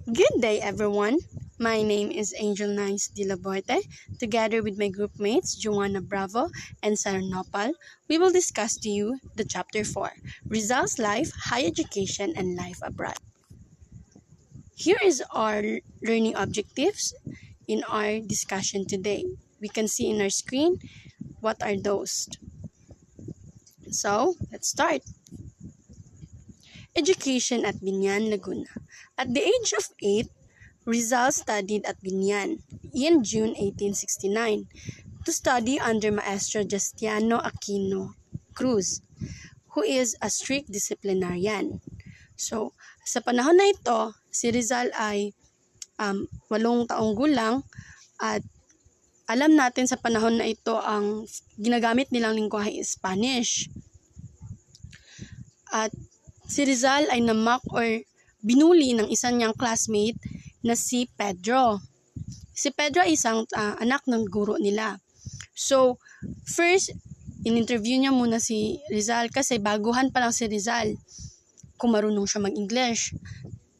Good day, everyone. My name is Angel Nice de la Borte. Together with my group mates, Joanna Bravo and Sarah Nopal, we will discuss to you the Chapter 4, Results Life, High Education, and Life Abroad. Here is our learning objectives in our discussion today. We can see in our screen what are those. So, let's start. Education at Binyan, Laguna. At the age of 8, Rizal studied at Binyan in June 1869 to study under Maestro Justiano Aquino Cruz, who is a strict disciplinarian. So, sa panahon na ito, si Rizal ay 8 taong gulang at alam natin sa panahon na ito ang ginagamit nilang lingwahe is Spanish. At si Rizal ay namak or binuli ng isang niyang classmate na si Pedro. Si Pedro ay isang anak ng guro nila. So, first, in-interview niya muna si Rizal kasi baguhan pa lang si Rizal kung marunong siya mag-English.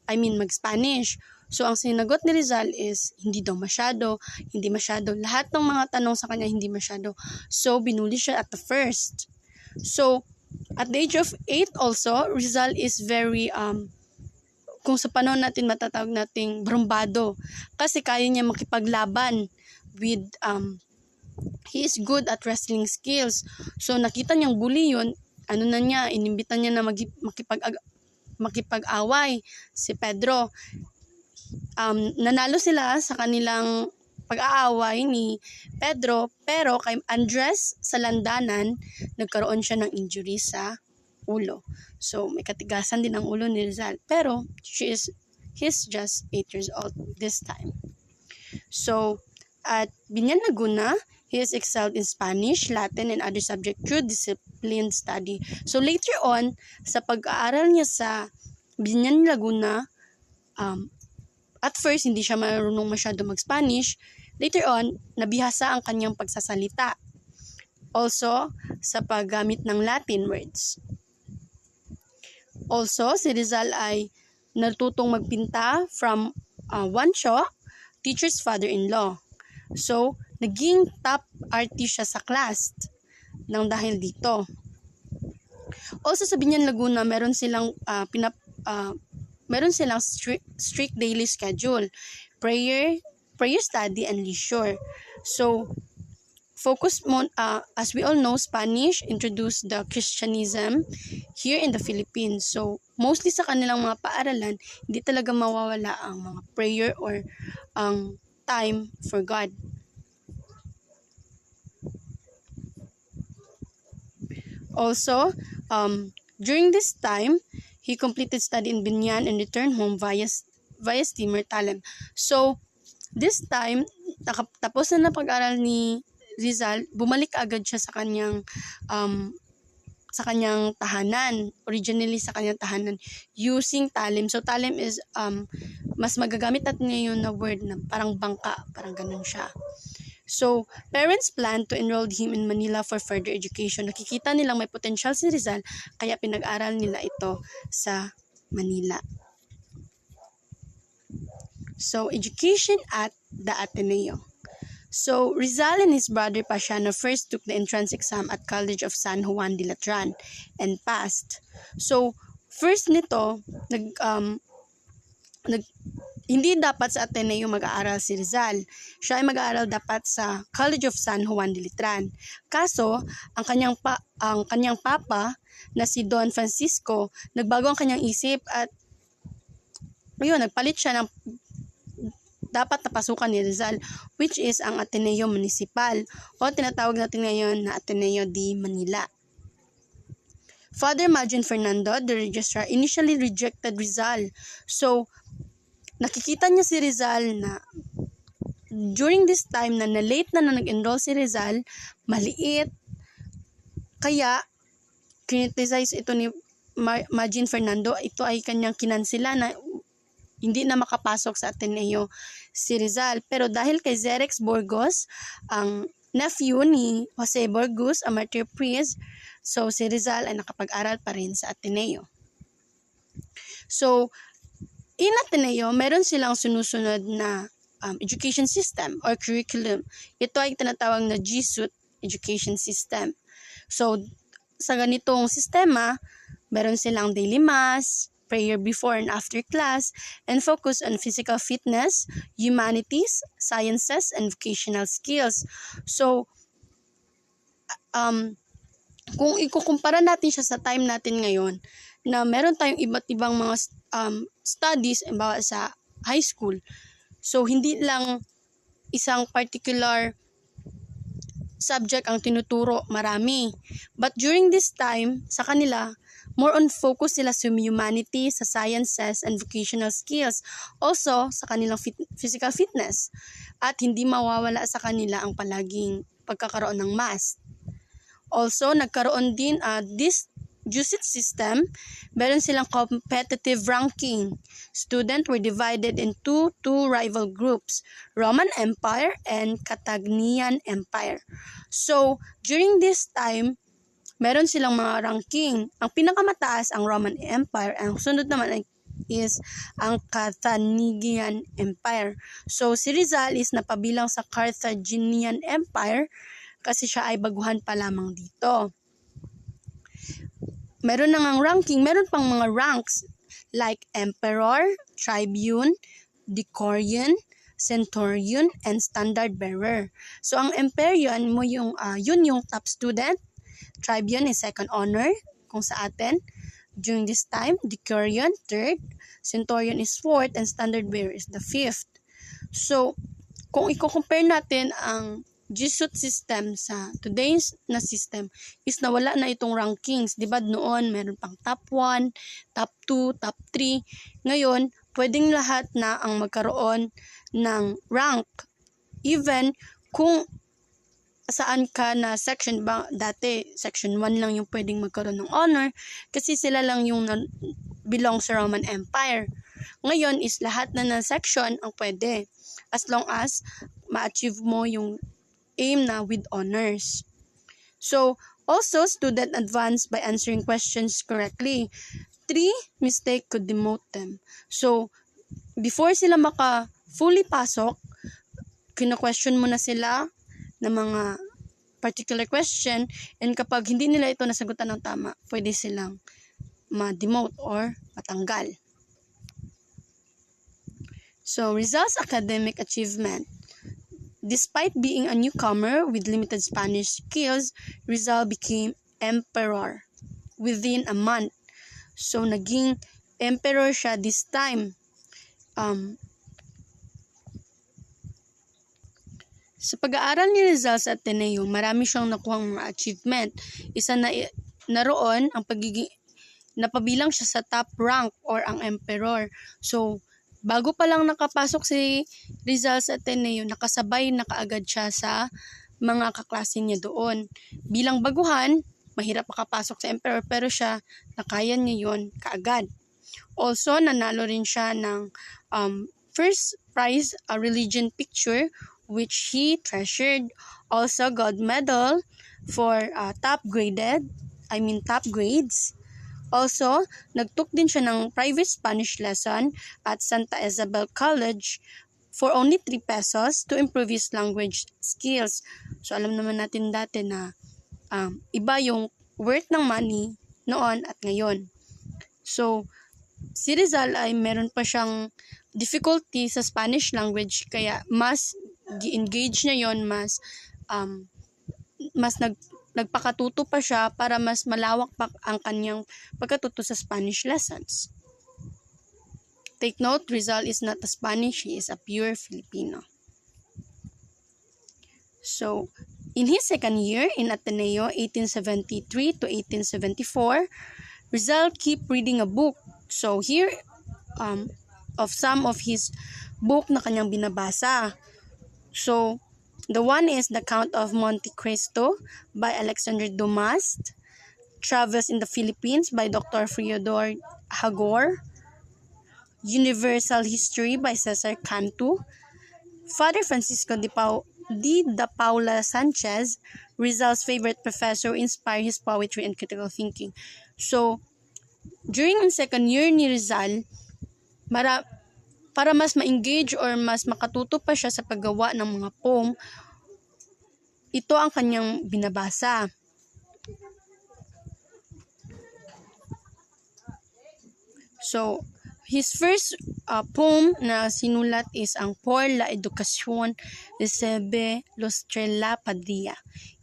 Mag-Spanish. So, ang sinagot ni Rizal is, hindi masyado. Lahat ng mga tanong sa kanya, hindi masyado. So, binuli siya at the first. So, at the age of 8 also, Rizal is very, kung sa panahon natin matatawag nating brumbado. Kasi kaya niya makipaglaban with, he is good at wrestling skills. So, nakita niyang bully yun, inimbitan niya na makipag-away si Pedro. Nanalo sila sa kanilang pag-aaway ni Pedro, pero kay Andres sa landanan, nagkaroon siya ng injury sa ulo. So, may katigasan din ang ulo ni Rizal. Pero, he's just 8 years old this time. So, at Binyan, Laguna, he is excelled in Spanish, Latin, and other subjects through disciplined study. So, later on, sa pag-aaral niya sa Binyan, Laguna, at first, hindi siya marunong masyado mag-Spanish. Later on, nabihasa ang kanyang pagsasalita. Also, sa paggamit ng Latin words. Also, si Rizal ay natutong magpinta from Wancho, teacher's father-in-law. So, naging top artist siya sa class nang dahil dito. Also, sa Binyan, Laguna, meron silang strict daily schedule, prayer study, and leisure. So, as we all know, Spanish introduced the Christianism here in the Philippines. So, mostly sa kanilang mga paaralan, hindi talaga mawawala ang mga prayer or ang time for God. Also, during this time, he completed study in Binyan and returned home via steamer Talem. So, this time, tapos na pag-aral ni Rizal, bumalik agad siya sa kanyang tahanan. Originally sa kanyang tahanan using Talem. So, Talem is mas magagamit natin ngayon na word na parang bangka, parang ganun siya. So, parents plan to enroll him in Manila for further education. Nakikita nilang may potential si Rizal, kaya pinag-aral nila ito sa Manila. So, education at the Ateneo. So, Rizal and his brother Pasiano first took the entrance exam at College of San Juan de Latran and passed. So, first nito, hindi dapat sa Ateneo mag-aaral si Rizal. Siya ay mag-aaral dapat sa College of San Juan de Latran. Kaso, ang kanyang papa na si Don Francisco, nagbago ang kanyang isip at nagpalit siya ng dapat napasukan ni Rizal, which is ang Ateneo Municipal o tinatawag natin ngayon na Ateneo de Manila. Father Magin Fernando, the registrar, initially rejected Rizal. So, nakikita niya si Rizal na during this time na late na nag-enroll si Rizal, maliit. Kaya, criticize ito ni Magin Fernando, ito ay kanyang kinansila na hindi na makapasok sa Ateneo si Rizal. Pero dahil kay Zerex Burgos, ang nephew ni Jose Burgos, a martyr priest, so si Rizal ay nakapag-aral pa rin sa Ateneo. So, In Ateneo, meron silang sinusunod na education system or curriculum. Ito ay tinatawag na GSUT education system. So, sa ganitong sistema, meron silang daily mass, prayer before and after class, and focus on physical fitness, humanities, sciences, and vocational skills. So, kung ikukumpara natin siya sa time natin ngayon, na meron tayong iba't ibang mga studies sa high school. So, hindi lang isang particular subject ang tinuturo, marami. But during this time, sa kanila, more on focus sila sa humanities, sa sciences, and vocational skills. Also, sa kanilang physical fitness. At hindi mawawala sa kanila ang palaging pagkakaroon ng math. Also, nagkaroon din this GSUT system, meron silang competitive ranking. Students were divided into two rival groups, Roman Empire and Carthaginian Empire. So, during this time, meron silang mga ranking. Ang pinakamataas ang Roman Empire, ang sunod naman is ang Carthaginian Empire. So, si Rizal is napabilang sa Carthaginian Empire kasi siya ay baguhan pa lamang dito. Meron na ngang ranking, meron pang mga ranks like Emperor, Tribune, Decurion, Centurion, and Standard Bearer. So, ang Emperion mo yun yung top student. Tribune is second honor, kung sa atin. During this time, Decurion, third. Centurion is fourth, and Standard Bearer is the fifth. So, kung i-compare natin ang GSUT system sa today's na system is nawala na itong rankings. Diba noon meron pang top 1, top 2, top 3. Ngayon, pwedeng lahat na ang magkaroon ng rank. Even kung saan ka na section, ba dati section 1 lang yung pwedeng magkaroon ng honor kasi sila lang yung belong sa Roman Empire. Ngayon is lahat na section ang pwede as long as ma-achieve mo yung aim na with honors. So, also, student advance by answering questions correctly. 3 mistake could demote them. So, before sila fully pasok, kina-question mo na sila ng mga particular question, and kapag hindi nila ito nasagutan ng tama, pwede silang ma-demote or matanggal. So, Rizal's academic achievement. Despite being a newcomer with limited Spanish skills, Rizal became emperor within a month. So, naging emperor siya this time. Sa pag-aaral ni Rizal sa Ateneo, marami siyang nakuhang mga achievement. Isa na naroon ang napabilang siya sa top rank or ang emperor. So, bago pa lang nakapasok si Rizal sa Ateneo, nakasabay na kaagad siya sa mga kaklase niya doon. Bilang baguhan, mahirap makapasok sa emperor pero siya nakaya niya yun kaagad. Also, nanalo rin siya ng first prize, a religion picture, which he treasured. Also, gold medal for top grades. Also, nagtook din siya ng private Spanish lesson at Santa Isabel College for only 3 pesos to improve his language skills. So, alam naman natin dati na iba yung worth ng money noon at ngayon. So, si Rizal ay meron pa siyang difficulty sa Spanish language kaya mas gi-engage niya yon, mas nagpakatuto pa siya para mas malawak pa ang kanyang pagkatuto sa Spanish lessons. Take note, Rizal is not a Spanish, he is a pure Filipino. So, in his second year in Ateneo, 1873 to 1874, Rizal keep reading a book. So, here, of some of his book na kanyang binabasa. So, the one is The Count of Monte Cristo by Alexander Dumas, Travels in the Philippines by Dr. Fyodor Hagor, Universal History by Cesar Cantu, Father Francisco de Paula Sanchez, Rizal's favorite professor, inspired his poetry and critical thinking. So, during ang second year ni Rizal, para mas ma-engage or mas makatuto pa siya sa paggawa ng mga poem, ito ang kanyang binabasa. So, his first poem na sinulat is ang Por la Educación Recebe Lostrella Padilla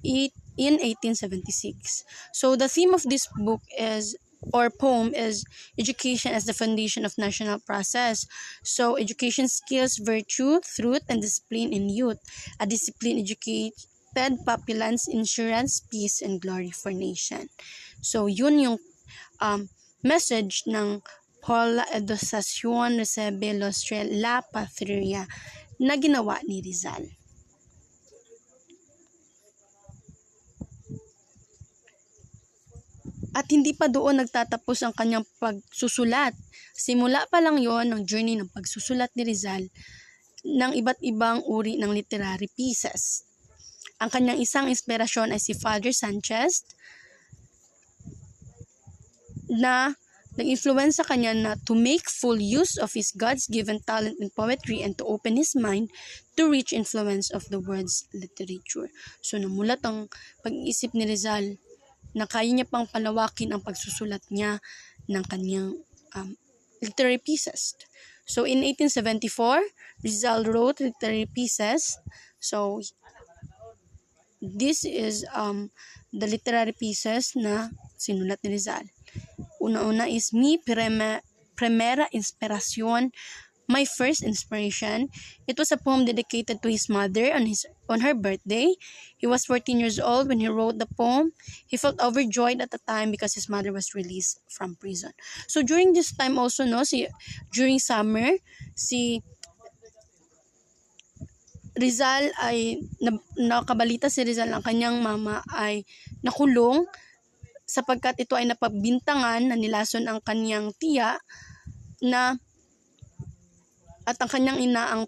in 1876. So, the theme of this book is or poem is education as the foundation of national process. So, education skills, virtue, truth, and discipline in youth. A discipline educated populace, insurance, peace, and glory for nation. So, yun yung message ng Por la Educación Recebe Lostrella Patria na ginawa ni Rizal. At hindi pa doon nagtatapos ang kanyang pagsusulat. Simula pa lang yon ng journey ng pagsusulat ni Rizal ng iba't ibang uri ng literary pieces. Ang kanyang isang inspirasyon ay si Father Sanchez na nag-influence sa kanya na to make full use of his God's given talent in poetry and to open his mind to reach influence of the world's literature. So namulat ang pag-iisip ni Rizal na kaya niya pang palawakin ang pagsusulat niya ng kanyang literary pieces. So, in 1874, Rizal wrote literary pieces. So, this is the literary pieces na sinulat ni Rizal. Una-una is Mi Primera Inspiración, My First Inspiration. It was a poem dedicated to his mother on her birthday. He was 14 years old when he wrote the poem. He felt overjoyed at the time because his mother was released from prison. So during this time also, during summer, si Rizal ay nakabalita si Rizal ang kanyang mama ay nakulong sapagkat ito ay napabintangan na nilason ang kanyang tiya at ang kanyang ina ang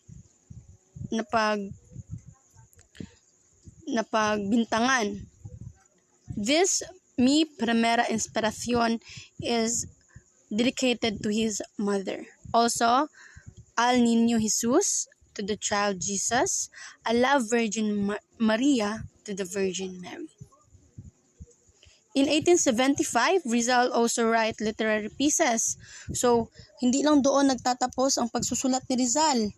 napagbintangan. This Mi Primera Inspiración is dedicated to his mother. Also, Al Niño Jesus, to the child Jesus, A La Virgin Maria, to the Virgin Mary. In 1875, Rizal also write literary pieces. So, hindi lang doon nagtatapos ang pagsusulat ni Rizal.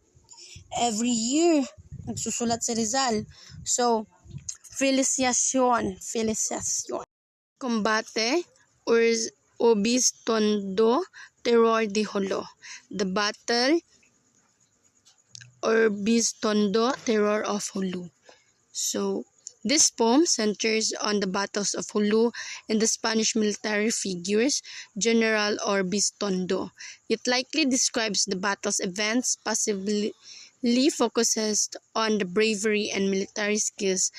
Every year, nagsusulat si Rizal. So, Feliciación. Combate Orbistondo, Terror de Jolo. The Battle Orbistondo, Terror of Jolo. So, this poem centers on the battles of Jolo and the Spanish military figures, General Orbistondo. It likely describes the battle's events, possibly focuses on the bravery and military skills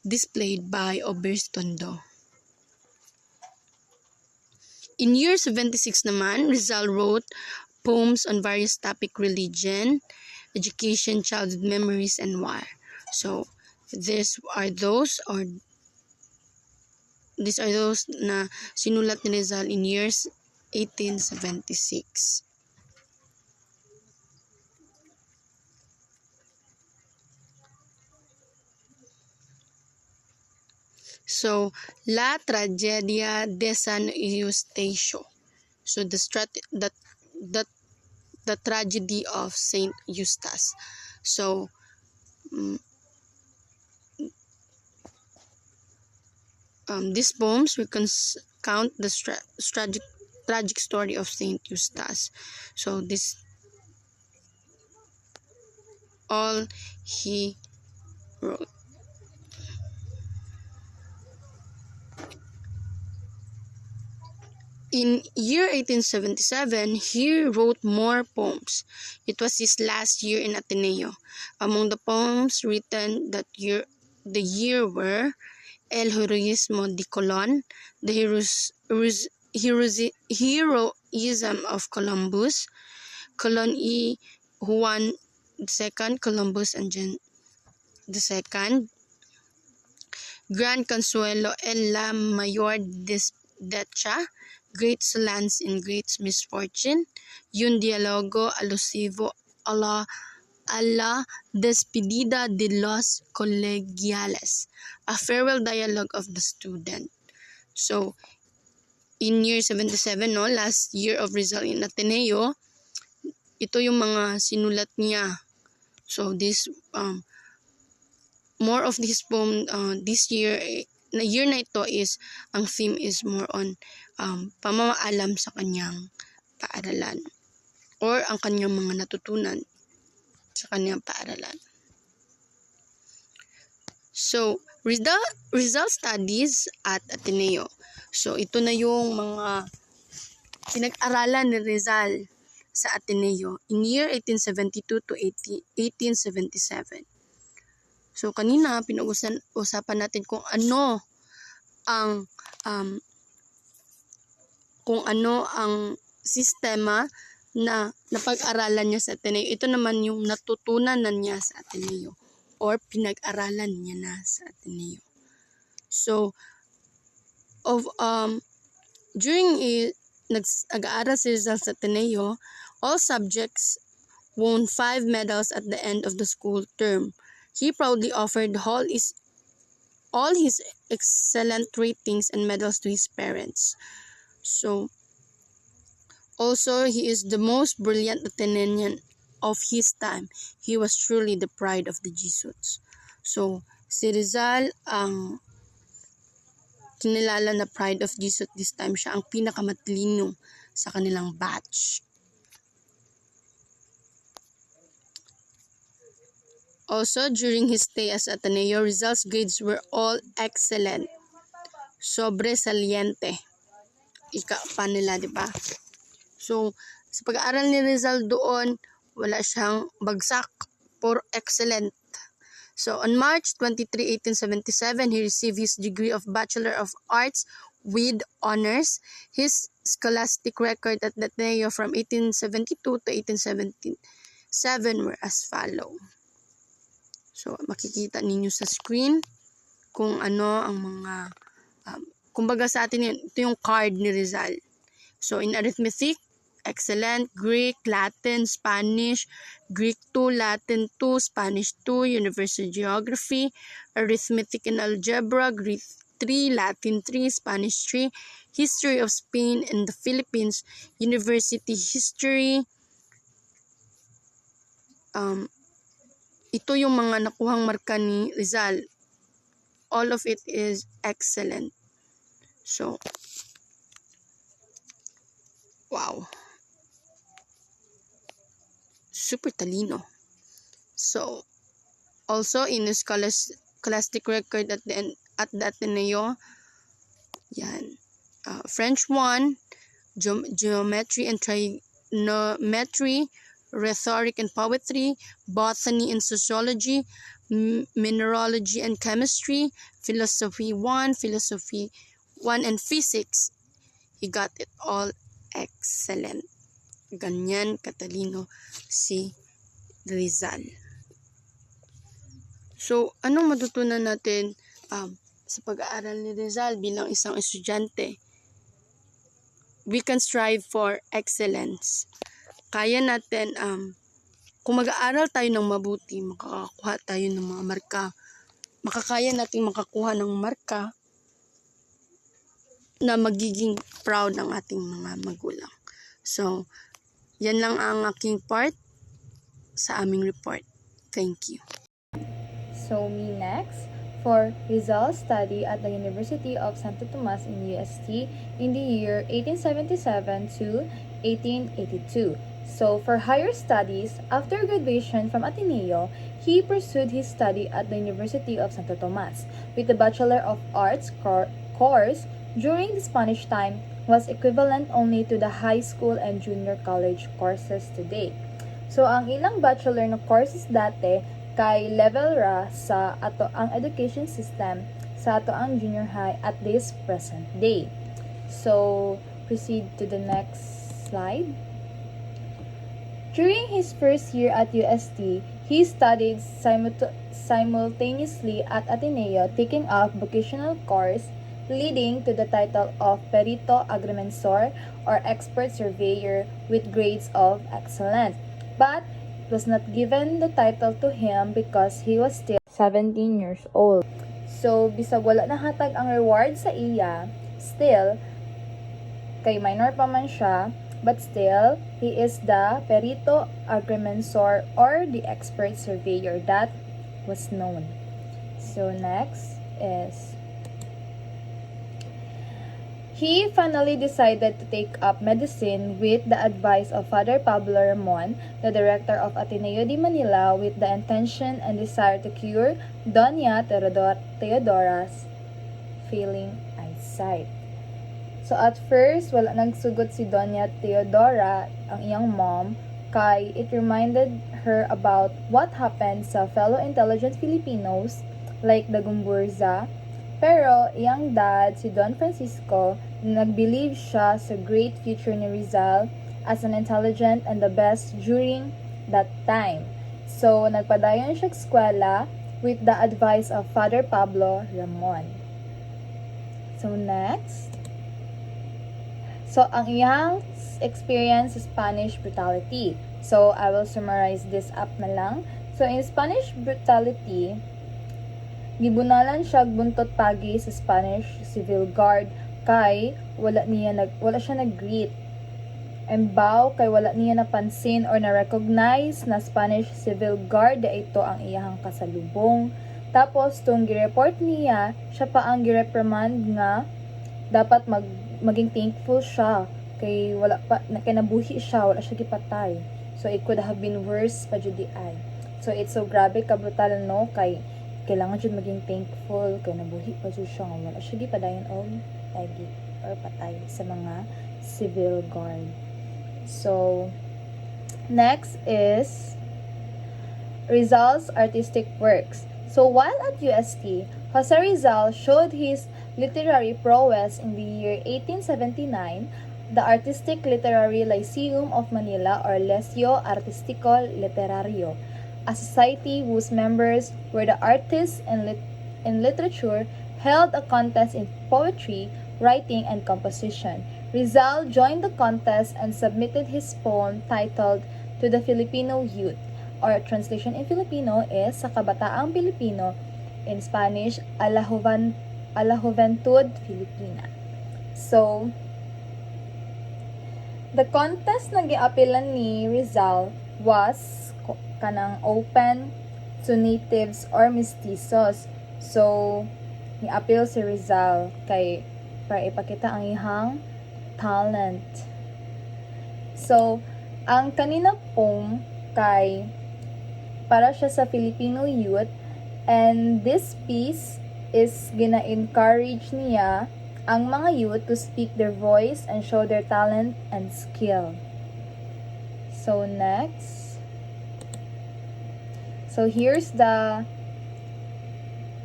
displayed by Orbistondo. In year 76 naman, Rizal wrote poems on various topics: religion, education, childhood memories, and war. So, these are those na sinulat ni Rizal in years 1876. So, La Tragedia de San Eustacio. So, the tragedy of Saint Eustace. So, these poems recount the tragic story of Saint Eustace. So, this all he wrote. In year 1877, he wrote more poems. It was his last year in Ateneo. Among the poems written that year, were El Heroísmo de Colón, the heroism of Columbus, Colón y Juan II, Columbus and John II, Gran Consuelo en la Mayor Desdicha, great solace in great misfortune, y un diálogo alusivo a la despedida de los colegiales, a farewell dialogue of the student. So, in year 77, no, last year of Rizal in Ateneo, ito yung mga sinulat niya. So, this, more of this poem, this year, na year na ito is, ang theme is more on pamamaalam sa kanyang paaralan or ang kanyang mga natutunan sa kanyang paaralan. So, Rizal studies at Ateneo. So, ito na yung mga pinag-aralan ni Rizal sa Ateneo in year 1872 to 1877. So, kanina pinag-usapan natin kung ano ang sistema na napag-aralan niya sa Ateneo. Ito naman yung natutunan na niya sa Ateneo or pinag-aralan niya na sa Ateneo. So, during nag-aaral si Rizal sa Ateneo, all subjects won 5 medals at the end of the school term. He proudly offered all his excellent ratings and medals to his parents. So, also, he is the most brilliant Atenean of his time. He was truly the pride of the Jesuits. So, si Rizal ang kinilala na pride of Jesuits this time. Siya ang pinakamatalino sa kanilang batch. Also, during his stay as Ateneo, Rizal's grades were all excellent. Sobresaliente. Ika pa nila, di ba? So, sa pag-aaral ni Rizal doon, wala siyang bagsak. Puro excellent. So, on March 23, 1877, he received his degree of Bachelor of Arts with honors. His scholastic record at the Ateneo from 1872 to 1877 were as follow. So, makikita ninyo sa screen kung ano ang mga, kumbaga sa atin yun, ito yung card ni Rizal. So, in arithmetic, excellent, Greek, Latin, Spanish, Greek 2, Latin 2, Spanish 2, Universal Geography, Arithmetic and Algebra, Greek 3, Latin 3, Spanish 3, History of Spain and the Philippines, University History. Ito yung mga nakuhang marka ni Rizal. All of it is excellent. So, wow. Super talino. So, also in the scholastic record at the Ateneo, yan. French 1, geometry and trigonometry, rhetoric and poetry, botany and sociology, mineralogy and chemistry, philosophy 1, and physics. He got it all excellent. Ganyan katalino si Rizal. So, anong matutunan natin sa pag-aaral ni Rizal bilang isang estudyante? We can strive for excellence. Kaya natin, kung mag-aaral tayo ng mabuti, makakakuha tayo ng mga marka. Makakaya natin makakuha ng marka na magiging proud ng ating mga magulang. So, yan lang ang aking part sa aming report. Thank you. So, me next. For Rizal study at the University of Santo Tomas in UST in the year 1877 to 1882. So, for higher studies, after graduation from Ateneo, he pursued his study at the University of Santo Tomas with the Bachelor of Arts course during the Spanish time was equivalent only to the high school and junior college courses today. So, ang ilang bachelor na courses dati kay level ra sa ato ang education system sa ato ang junior high at this present day. So, proceed to the next slide. During his first year at UST, he studied simultaneously at Ateneo, taking up vocational course, leading to the title of Perito Agrimensor or Expert Surveyor with grades of excellent. But it was not given the title to him because he was still 17 years old. So, bisag wala na hatag ang reward sa iya, still, kay minor pa man siya, but still, he is the Perito Agrimensor or the Expert Surveyor that was known. So, next is he finally decided to take up medicine with the advice of Father Pablo Ramon, the director of Ateneo de Manila, with the intention and desire to cure Doña Teodora's failing eyesight. So at first, wala nagsugot si Doña Teodora, ang iyang mom, kay it reminded her about what happened sa fellow intelligent Filipinos like Dagumburza. Pero iyang dad, si Don Francisco, nag-believe siya sa great future ni Rizal as an intelligent and the best during that time. So, nagpadayon siya sa eskwela with the advice of Father Pablo Ramon. So, next. So, ang iyang experience sa Spanish brutality. So, I will summarize this up na lang. So, in Spanish brutality, gibunalan siya buntot pagi sa Spanish Civil Guard kay wala siya nag-greet. Embaw kay wala niya napansin or na-recognize na Spanish Civil Guard da ito ang iyahang kasalubong. Tapos tung gireport niya, siya pa ang gireprimand nga dapat maging thankful siya kay wala pa nakinabuhi siya, wala siya gipatay. So it could have been worse pa jud di ay. So it's so grabe ka brutal no kay kailangan jud maging thankful kay nabuhi pa jud siya nga wala siya gipadayon og tagi or patay sa mga civil guard. So next is Rizal's artistic works. So while at UST, Jose Rizal showed his literary prowess in the year 1879. The Artistic Literary Lyceum of Manila or Liceo Artistico Literario, a society whose members were the artists in literature, held a contest in poetry, writing, and composition. Rizal joined the contest and submitted his poem titled To the Filipino Youth, or translation in Filipino is Sa Kabataang Pilipino, in Spanish, A la Juventud Filipina. So, the contest na giapilan ni Rizal was kanang open to natives or mestizos. So, ni-appeal si Rizal kay para ipakita ang ihang talent. So, ang kanina poem kay para siya sa Filipino youth, and this piece is gina-encourage niya ang mga youth to speak their voice and show their talent and skill. So next. So here's the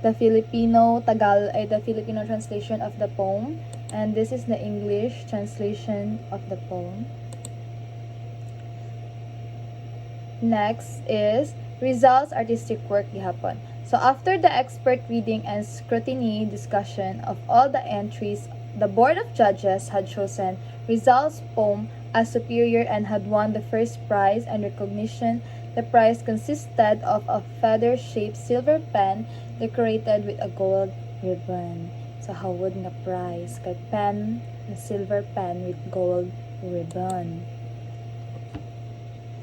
Filipino translation of the poem, and this is the English translation of the poem. Next is Rizal's artistic work gihapon. So after the expert reading and scrutiny discussion of all the entries, the Board of Judges had chosen Rizal's poem as superior and had won the first prize and recognition. The prize consisted of a feather-shaped silver pen decorated with a gold ribbon. So hawod nga prize kay pen, na silver pen with gold ribbon.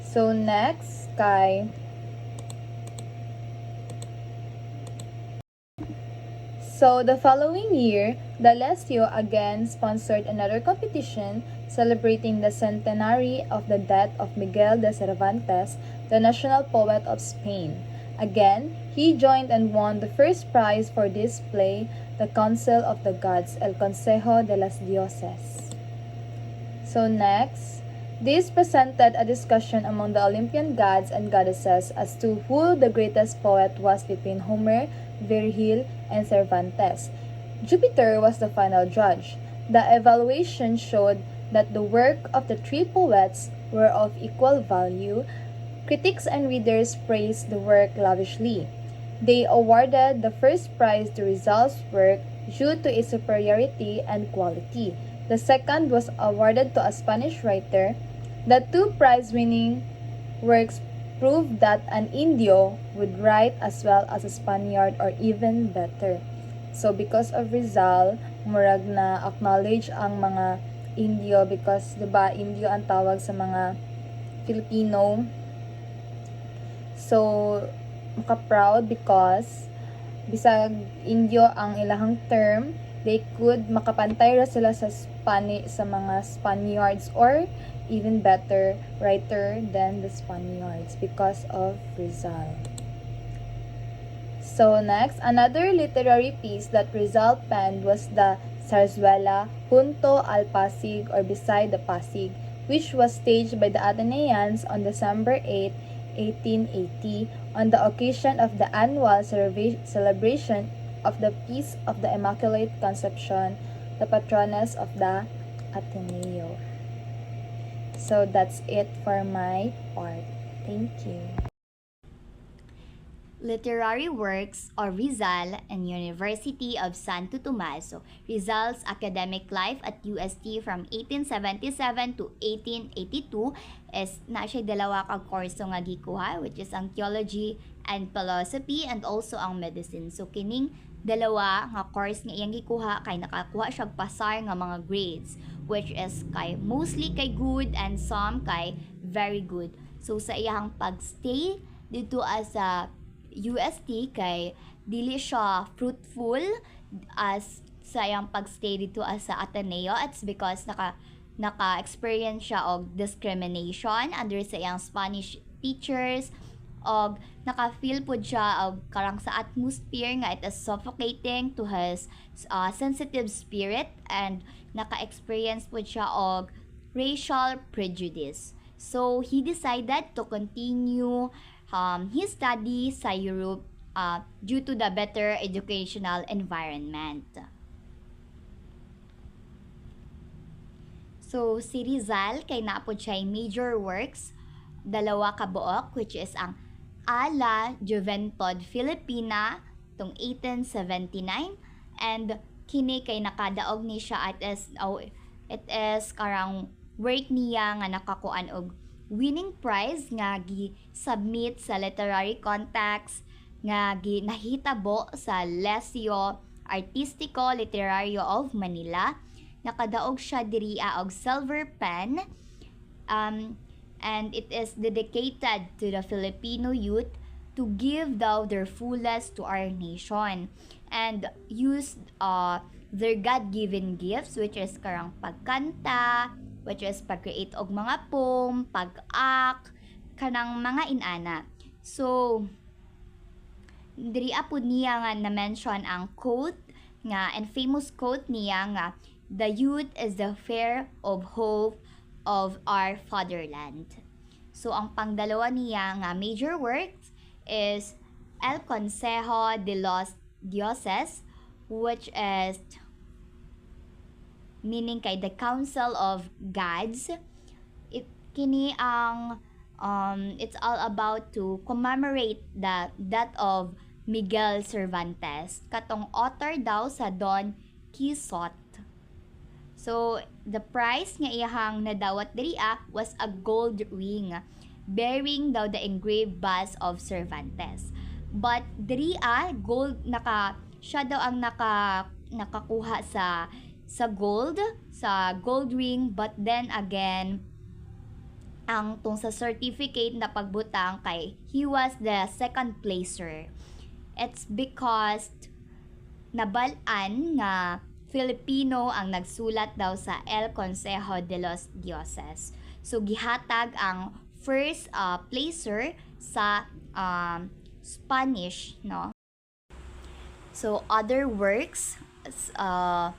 So next kay So the following year, the Liceo again sponsored another competition celebrating the centenary of the death of Miguel de Cervantes, the national poet of Spain. Again, he joined and won the first prize for this play, the Council of the Gods, El Consejo de las Dioses. So next, this presented a discussion among the Olympian gods and goddesses as to who the greatest poet was between Homer, Virgil, and Cervantes. Jupiter was the final judge. The evaluation showed that the work of the three poets were of equal value. Critics and readers praised the work lavishly. They awarded the first prize to Rizal's work due to its superiority and quality. The second was awarded to a Spanish writer. The two prize-winning works proved that an Indio would write as well as a Spaniard or even better. So because of Rizal, murag na acknowledge ang mga Indio because 'di ba Indio ang tawag sa mga Filipino. So maka-proud because bisag Indio ang ilahang term, they could makapantay ra sila sa sa mga Spaniards or even better writer than the Spaniards because of Rizal. So next, another literary piece that Rizal penned was the Zarzuela Junto al Pasig or Beside the Pasig, which was staged by the Ateneans on December 8, 1880 on the occasion of the annual celebration of the Feast of the Immaculate Conception, the patroness of the Ateneo. So that's it for my part. Thank you. Literary works of Rizal and University of Santo Tomas. Rizal's academic life at UST from 1877 to 1882 is na siya dalawa ka kurso nga gikuha, which is ang theology and philosophy and also ang medicine. So kining dalawa nga course nga iyang gikuha kay nakakuha siya pasar nga mga grades, which is kay mostly kay good and some kay very good. So sa iyang pagstay dito as a UST kay dili siya fruitful as sa iyang pagstay dito as sa Ateneo. It's because naka-experience siya og discrimination under sa iyang Spanish teachers og naka-feel pud siya og karang sa atmosphere nga it is suffocating to his sensitive spirit, and naka-experience pud siya og racial prejudice. So he decided to continue his study sa Europe due to the better educational environment. So si Rizal kay naapod siya major works, dalawa ka buok, which is ang A la Juventud Filipina tung 1879, and kini kay nakadaog ni siya it is karang work niya nga nakakuan og winning prize nga gi-submit sa literary contest nga nahitabo sa Liceo Artistico Literario of Manila. Nakadaog siya diriya og silver pen, and it is dedicated to the Filipino youth to give thou their fullest to our nation and use their God-given gifts, which is karang pagkanta, which is pag-create og mga poem, pag-act, kanang mga inana. So, diri apod niya nga na-mention ang quote nga, and famous quote niya nga, "The youth is the fair of hope of our fatherland." So, ang pangdalawa niya nga major works is El Consejo de los Dioses, which is meaning kay the Council of Gods. Kini ang it's all about to commemorate the death of Miguel Cervantes, katong author daw sa Don Quixote. So the prize nga iyahang nadawat diriya was a gold ring bearing daw the engraved bust of Cervantes. But diriya gold siya daw ang nakakuha sa gold ring, but then again ang tung sa certificate na pagbutang kay he was the second placer. It's because nabalaan nga Filipino ang nagsulat daw sa El Consejo de los Dioses. So gihatag ang first placer sa Spanish, no? So other works sa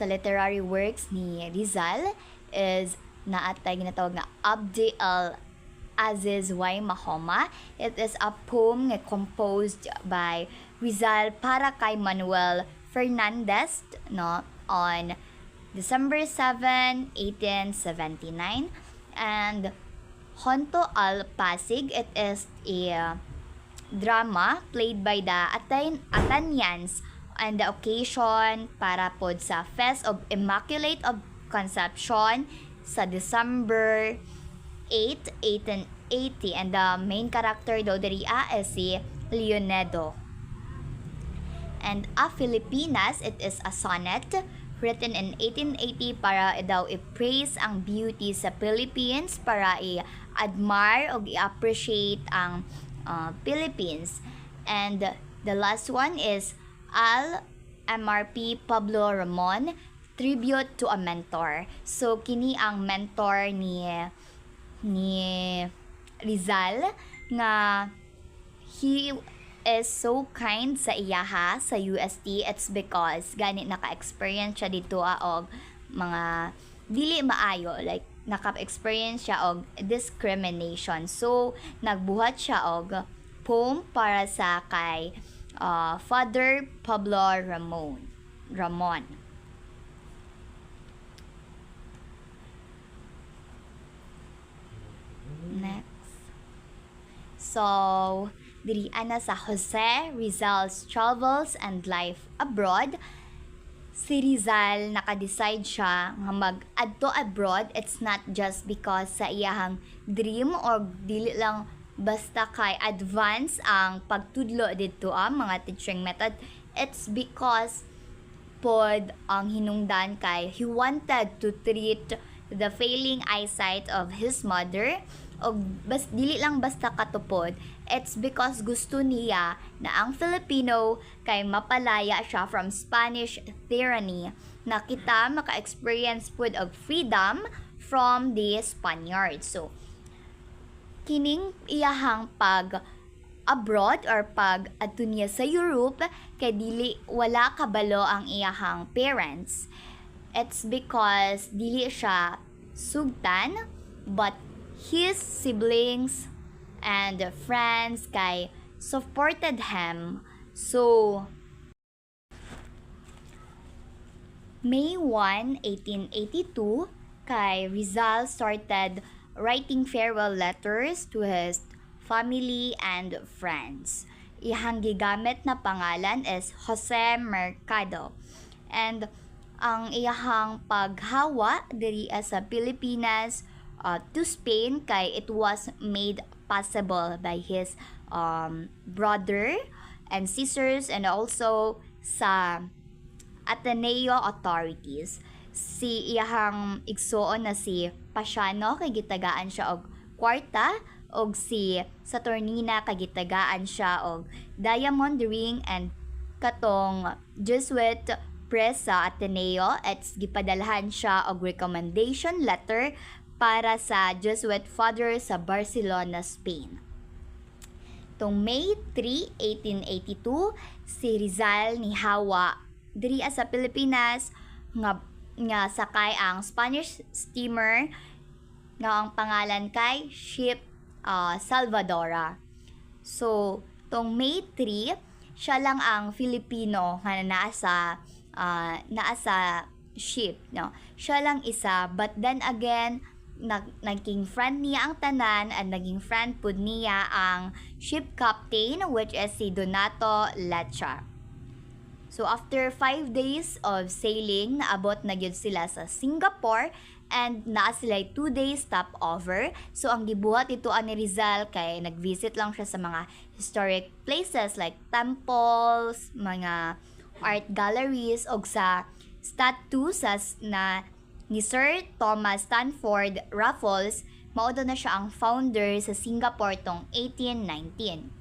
literary works ni Rizal is naatay ginatawag nga Abdi al-Aziz Y. Mahoma. It is a poem nga composed by Rizal para kay Manuel Fernandez, no, on December 7, 1879. And Junto al Pasig, it is a drama played by the Athenians and the occasion para pod sa Feast of Immaculate of Conception sa December 8, 1880, and the main character daw diri is si Leonedo. And A Filipinas, it is a sonnet written in 1880 para daw i-praise ang beauty sa Philippines, para i-admire o i-appreciate ang Philippines. And the last one is Al MRP Pablo Ramon, Tribute to a Mentor. So kini ang mentor ni Rizal, nga he is so kind sa iyaha sa UST. It's because gani naka-experience siya dito og mga dili maayo, like naka-experience siya og discrimination. So nagbuhat siya og poem para sa kay Father Pablo Ramon. Next. So, diri ana sa Jose Rizal's Travels and Life Abroad. Si Rizal naka-decide siya nga mag-adto abroad. It's not just because sa iyahang dream or dili lang basta kay advance ang pagtudlo dito mga teaching method. It's because pod ang hinungdan kay he wanted to treat the failing eyesight of his mother, o dili lang basta katupod. It's because gusto niya na ang Filipino kay mapalaya siya from Spanish tyranny, na kita maka-experience pod of freedom from the Spaniards. So kining iyahang pag abroad or pag adto niya sa Europe kay dili wala kabalo ang iyahang parents. It's because dili siya sugtan, but his siblings and friends kay supported him. So May 1, 1882, kay Rizal started writing farewell letters to his family and friends. Iyang gigamit na pangalan is Jose Mercado. And ang iyahang paghawa diri sa Pilipinas to Spain kay it was made possible by his brother and sisters, and also sa Ateneo authorities. Si iyahang igsuon na si Pasiano kay gitagaan siya og kwarta, og si Saturnina kay gitagaan siya og diamond ring, and katong Jesuit press sa Ateneo, it's gipadalhan siya og recommendation letter para sa Jesuit father sa Barcelona, Spain. Tong May 3, 1882, si Rizal ni hawa diri sa Pilipinas nga sakay ang Spanish steamer nga ang pangalan kay ship Salvadora. So tong May 3, siya lang ang Filipino nga naa sa ship, no. Siya lang isa, but then again naging friend niya ang tanan, at naging friend pud niya ang ship captain, which is si Donato Lecha. So after 5 days of sailing, naabot na gyud sila sa Singapore, and naa sila 2 days stopover. So ang gibuhat ito ni Rizal kay nag-visit lang siya sa mga historic places like temples, mga art galleries, og sa statue na ni Sir Thomas Stanford Raffles. Mao na siya ang founder sa Singapore tong 1819.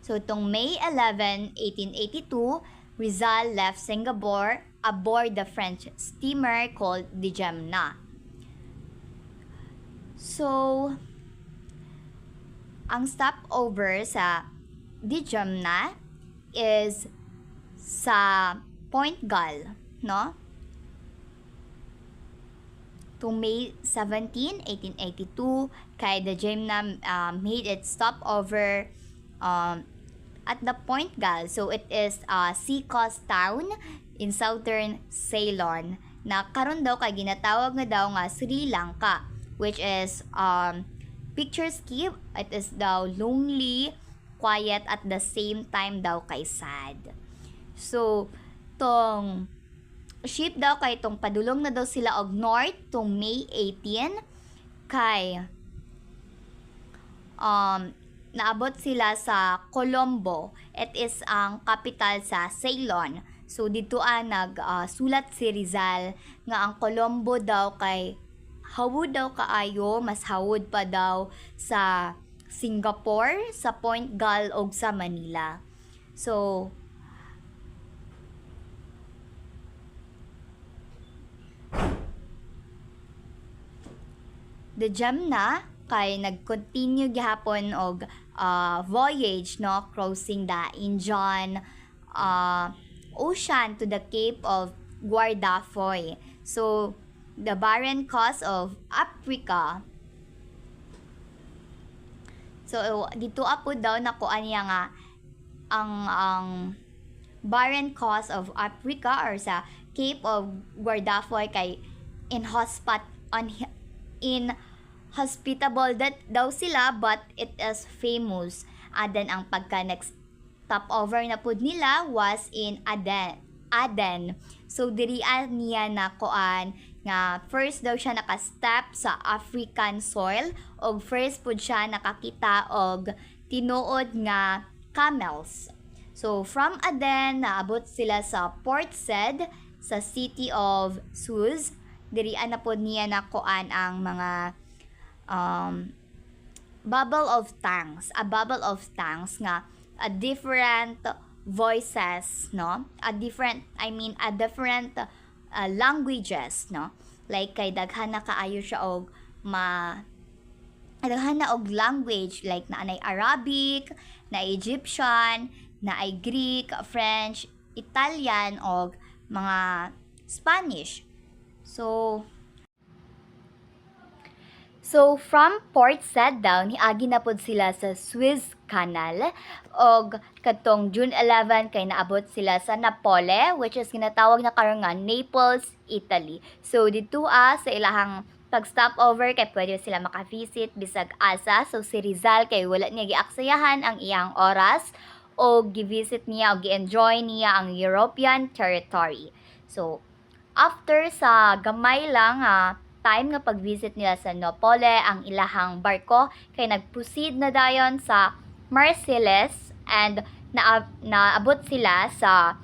So tong May 11, 1882, Rizal left Singapore aboard the French steamer called the Gemna. So ang stopover sa the Gemna is sa Point Gal, no? To May 17, 1882, kay the Gemna made its stopover at the Point Gal. So it is a seacoast town in southern Ceylon, na karon daw kay ginatawag nga daw nga Sri Lanka, which is picturesque. It is daw lonely, quiet, at the same time daw kay sad. So, tong ship daw kay tong padulong na daw sila og north tong May 18 kay naabot sila sa Colombo. It is ang capital sa Ceylon. So dito sulat si Rizal nga ang Colombo daw kay hawod daw kaayo, mas hawod pa daw sa Singapore, sa Point Gal ug sa Manila. So the jam na kay nag-continue gihapon og voyage, no, crossing the Indian Ocean to the Cape of Guardafui. So the barren coast of Africa. So dito apo daw nakuan niya nga ang barren coast of Africa or sa Cape of Guardafui kay inhospitable that daw sila, but it is famous. Then ang pagka next stopover na pud nila was in Aden. So diri niya nakuan nga first daw siya nakastep sa African soil og first pud siya nakakita og tinuod nga camels. So from Aden naabot sila sa Port Said sa city of Suez. Diri na pud niya nakuan ang mga bubble of tongues nga different voices, no, a different languages, no, like kay daghan na kaayo siya og daghan na og language like na anay Arabic, na Egyptian, na ay Greek, French, Italian og mga Spanish. So from Port Said daw niagi na pod sila sa Suez Canal og kadtong June 11 kay naabot sila sa Napole, which is ginatawag na karon nga Naples, Italy. So dito sa ilahang pag-stop over kay pwede sila maka-visit bisag asa. So si Rizal kay wala niya giaksayahan ang iyang oras o gi-visit niya o gi-enjoy niya ang European territory. So after sa gamay lang time nga pag-visit nila sa Napole, ang ilahang barko kay nag-proceed na dayon sa Marseilles and naabot sila sa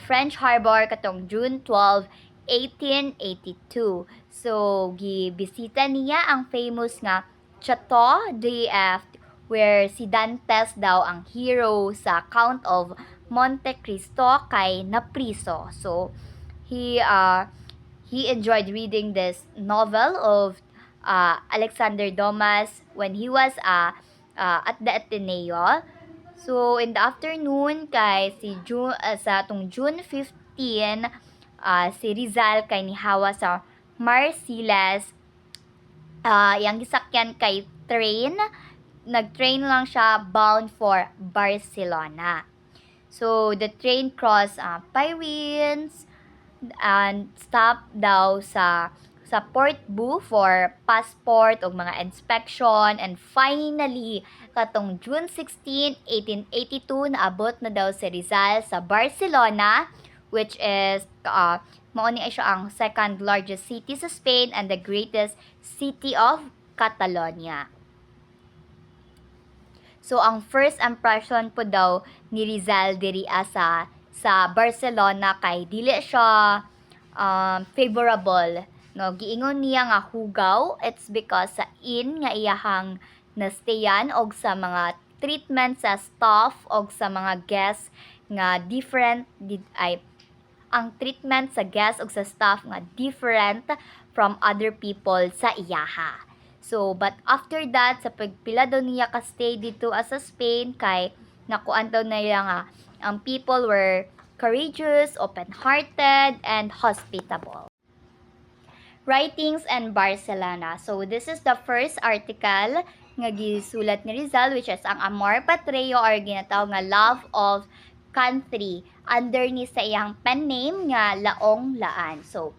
French Harbor katong June 12, 1882. So gibisita niya ang famous nga Chateau d'If where si Dantes daw ang hero sa Count of Monte Cristo kay napriso. So he enjoyed reading this novel of Alexander Dumas when he was at the Ateneo. So in the afternoon kay sa June 15 si Rizal kay nihawa sa Marseilles. Yang gisakyan kay train. Nag-train lang siya bound for Barcelona. So the train crossed Pyrene and stop daw sa Port Bu for passport o mga inspection, and finally katong June 16, 1882 naabot na daw si Rizal sa Barcelona, which is mao ni siya ang second largest city sa Spain and the greatest city of Catalonia. So ang first impression po daw ni Rizal diri sa Barcelona kay dili siya favorable, no, giingon niya nga hugaw. It's because sa nga iyahang nastayan og sa mga treatment sa staff og sa mga guests nga different ang treatment sa guests og sa staff nga different from other people sa iyaha. So but after that sa pagpila daw niya ka stay dito sa Spain kay nakuan daw na niya nga ang people were courageous, open-hearted, and hospitable. Writings and Barcelona. So this is the first article nga gisulat ni Rizal, which is ang Amor Patreo or ginatawag nga Love of Country under ni sa iyang pen name nga Laong Laan. So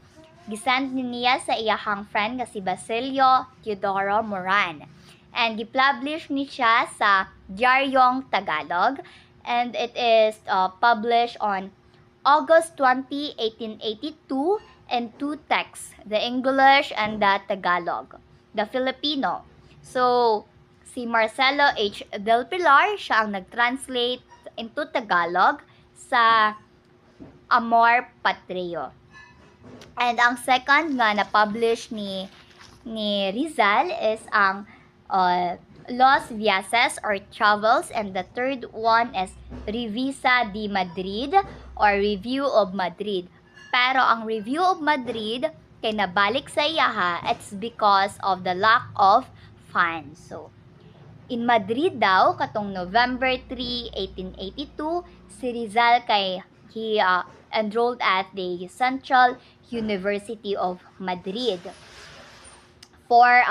gisend niya sa iyang friend nga si Basilio Teodoro Moran, and gipublish ni siya sa Diaryong Tagalog, and it is published on August 20, 1882, and two texts, the English and the Tagalog, the Filipino. So, si Marcelo H. Del Pilar, siya ang nag-translate into Tagalog sa Amor Patreo. And ang second nga na-publish ni Rizal is ang Los Viajes or Travels, and the third one is Revista de Madrid or Review of Madrid. Pero ang Review of Madrid kay nabalik sa iyaha, it's because of the lack of funds. So, in Madrid daw, katong November 3, 1882, si Rizal kay he enrolled at the Central University of Madrid for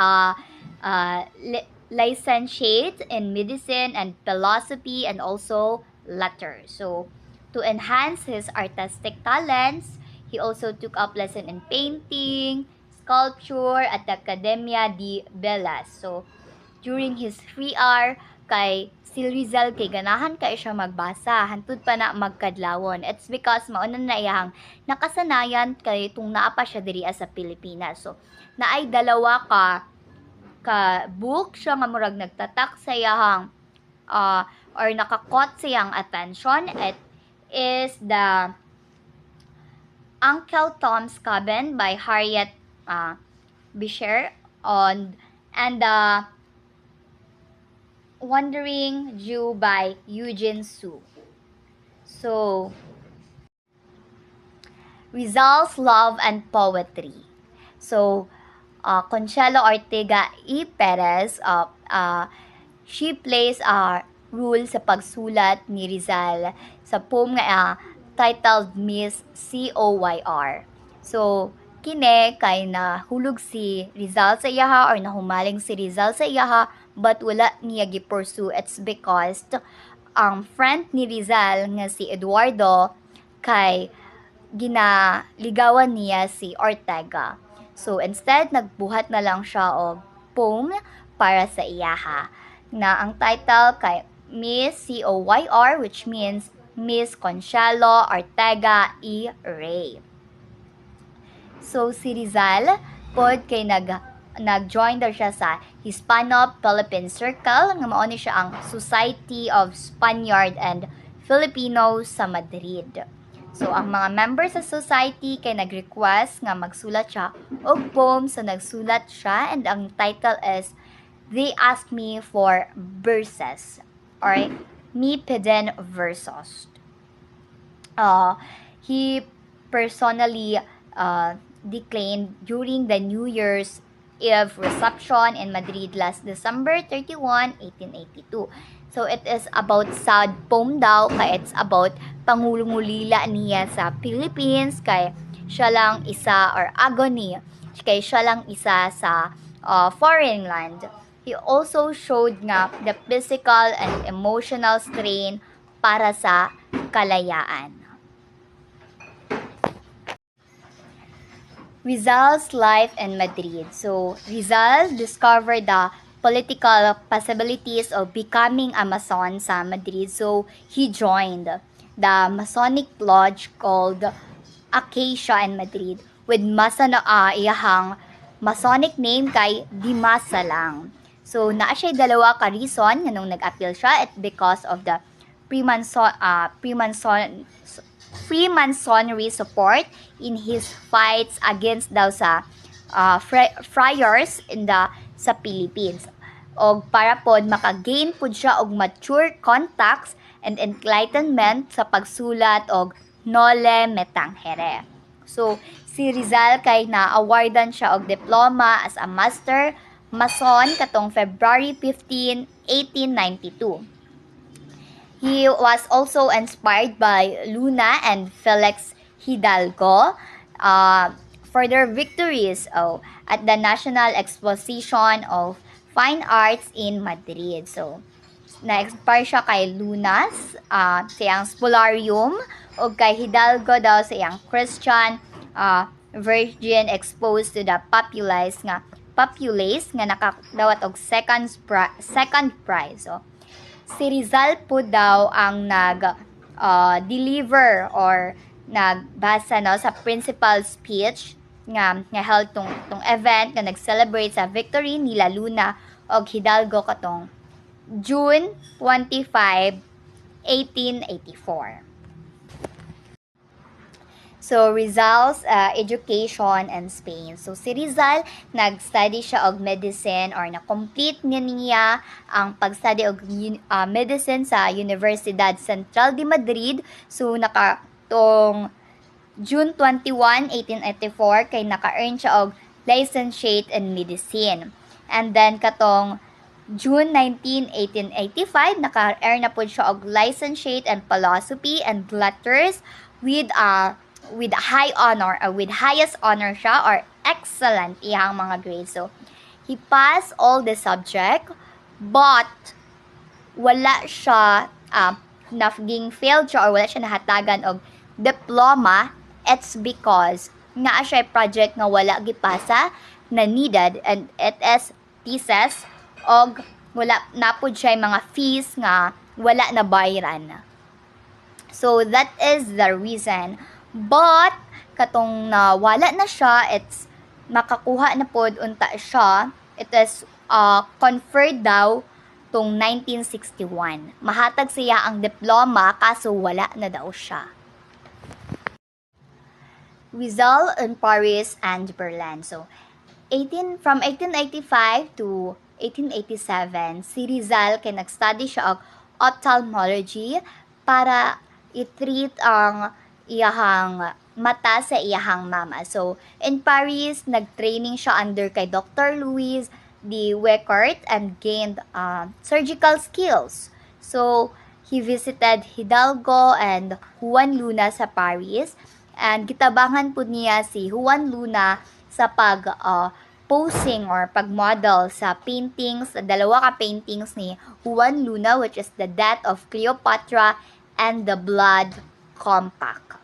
licentiate in medicine and philosophy and also letters. So, to enhance his artistic talents, he also took up lesson in painting, sculpture at the Academia de Bellas. So, during his free hour, kay si Rizal kay ganahan kay siya magbasa, hantud pa na magkadlawon. It's because mauna na iyang nakasanayan kay tung naa pa siya diri sa Pilipinas. So, naay dalawa ka book siya nga murag nagtatak sa iyang or nakakot sa iyang attention. It is the Uncle Tom's Cabin by Harriet Beecher and the Wandering Jew by Eugene Sue. So, Rizal's love and poetry. So, Consuelo Ortega E. Perez, she plays a role sa pagsulat ni Rizal sa poem nga titled Miss Coyr. So, kine kay nahulog si Rizal sa iyaha or nahumaling si Rizal sa iyaha but wala niya gi-pursue. It's because ang friend ni Rizal nga si Eduardo kay ginaligawan niya si Ortega. So instead nagbuhat na lang siya og poem para sa iyaha na ang title kay Miss Coyr, which means Miss Consuelo Ortega E. Rey. So si Rizal pod kay nag-join daw siya sa Hispano-Philippine Circle nga mao ni siya ang Society of Spaniard and Filipinos sa Madrid. So ang mga members sa society kay nag-request nga magsulat siya og poem, so nagsulat siya and ang title is They Asked Me for Verses or Me Piden Versos. He personally declaimed during the New Year's Eve reception in Madrid last December 31, 1882. So it is about sad poem daw, kay it's about pangulungulila niya sa Philippines, kay siya lang isa or agony, kay siya lang isa sa foreign land. He also showed nga the physical and emotional strain para sa kalayaan. Rizal's life in Madrid. So, Rizal discovered the political possibilities of becoming a Mason sa Madrid. So, he joined the Masonic lodge called Acacia in Madrid with iyahang Masonic name kay Dimasa lang. So, naa siya dalawa ka reason nga nung nag-appeal siya at because of the Freemasonry support in his fights against daw sa friars sa Philippines. Og para pod makagain pod siya og mature contacts and enlightenment sa pagsulat og Noli Me Tangere. So, si Rizal kay na-awardan siya og diploma as a Master Mason katong February 15, 1892. He was also inspired by Luna and Felix Hidalgo for their victories at the National Exposition of Fine Arts in Madrid. So, na-inspire siya kay Lunas sa iyang Spolarium o kay Hidalgo daw sa iyang Christian Virgin exposed to the populace nga nakadawat og second prize. So, si Rizal po daw ang nag-deliver or nagbasa no sa principal speech nga held tong event nga nag-celebrate sa victory nila Luna og Hidalgo katong June 25, 1884. So, Rizal's education in Spain. So, si Rizal, nag-study siya og medicine or na-complete niya ang pag-study og medicine sa Universidad Central de Madrid. So, tong June 21, 1884, kay naka-earn siya og licentiate in medicine. And then, katong June 19, 1885, naka-earn na po siya og licentiate in philosophy and letters with high honor or with highest honor siya or excellent iyang mga grades. So, he passed all the subject but wala siya naging failed siya or wala siya nahatagan og diploma. It's because nga siya project nga wala gipasa na needed and it is thesis og wala napod siya mga fees nga wala na bayaran. So that is the reason. But katong wala na siya, it's makakuha na pod unta siya. It is conferred daw tong 1961. Mahatag siya ang diploma kaso wala na daw siya. Rizal in Paris and Berlin. So, from 1885 to 1887, si Rizal kay nag-study siya og ophthalmology para i-treat ang iyahang mata sa iyahang mama. So, in Paris, nag-training siya under kay Dr. Louis de Weckert and gained surgical skills. So, he visited Hidalgo and Juan Luna sa Paris. And gitabangan po niya si Juan Luna sa posing or pag-model sa paintings, dalawa ka paintings ni Juan Luna, which is The Death of Cleopatra and The Blood Compact.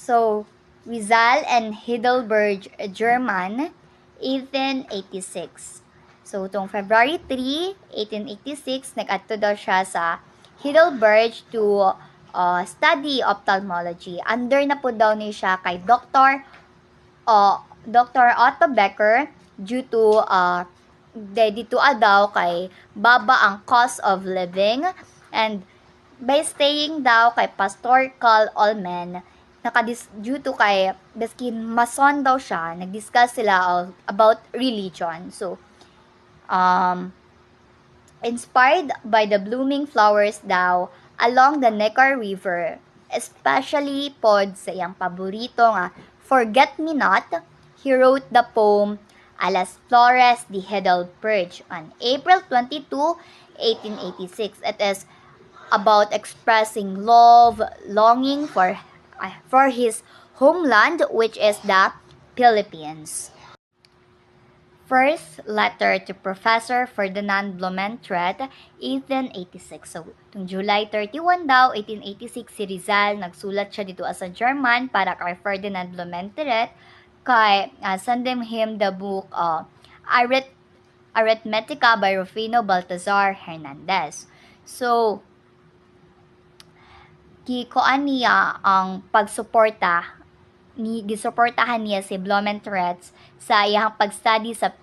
So, Rizal and Heidelberg, German, 1886. So, tong February 3, 1886, nag-adto daw siya sa Heidelberg to study ophthalmology. Under na po daw ni siya kay Dr. Otto Becker due to dito daw kay baba ang cost of living and by staying daw kay Pastor Carl Ullman due to kay baskin mason daw siya, nag-discuss sila about religion. So, inspired by the blooming flowers daw along the Neckar River, especially pod sa iyang paborito nga Forget Me Not, he wrote the poem A las Flores de Heidelberg on April 22, 1886. It is about expressing love, longing for his homeland, which is the Philippines. First letter to Professor Ferdinand Blumentritt, 1886. So, itong July 31 daw, 1886, si Rizal, nagsulat siya dito sa German para kay Ferdinand Blumentritt, kay sending him the book Arithmetica by Rufino Baltazar Hernandez. So, gikuan niya ang gisuportahan niya si Blumentritt sa iyang pag-study sa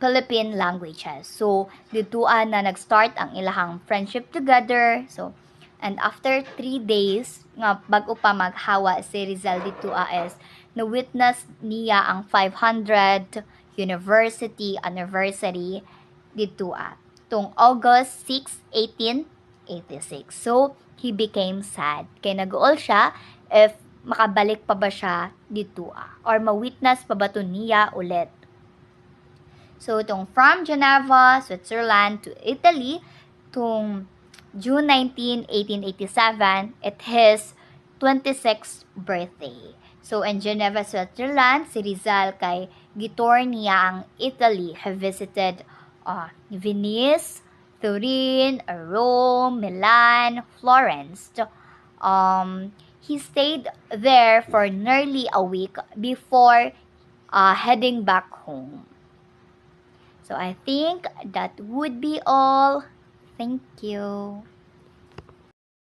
Philippine languages. So, dituan na nag-start ang ilahang friendship together. So, and after 3 days nga bago pa maghawa si Rizal dito is na-witness niya ang 500th university anniversary dito tung August 6, 1886. So, he became sad. Kaya nag-uol siya if makabalik pa ba siya dito or ma-witness pa ba to niya ulit. So, itong from Geneva, Switzerland to Italy, itong June 19, 1887, it his 26th birthday. So, in Geneva, Switzerland, si Rizal kay gitor niya ang Italy. He visited Venice, Turin, Rome, Milan, Florence. He stayed there for nearly a week before heading back home. So I think that would be all. Thank you.